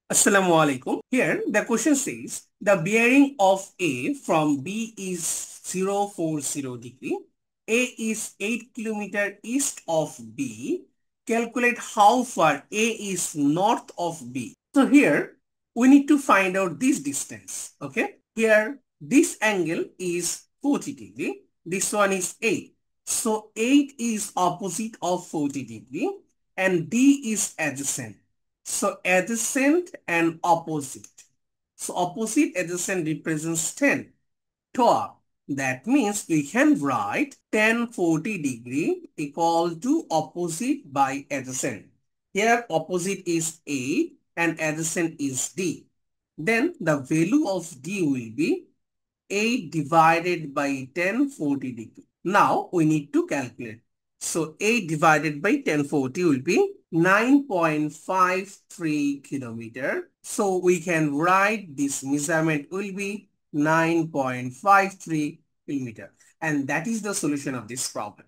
Assalamu alaikum. Here the question says the bearing of A from B is 040 degree. A is 8 kilometer east of B. Calculate how far A is north of B. So here we need to find out this distance. Okay. Here this angle is 40 degree. This one is 8. So 8 is opposite of 40 degree and D is adjacent. So adjacent and opposite. So opposite adjacent represents 10. TOA. That means we can write tan 40 degree equal to opposite by adjacent. Here opposite is A and adjacent is D. Then the value of D will be 8 divided by tan 40 degree. Now we need to calculate. So 8 divided by tan 40 will be 9.53 kilometer. So we can write this measurement will be 9.53 kilometer. And that is the solution of this problem.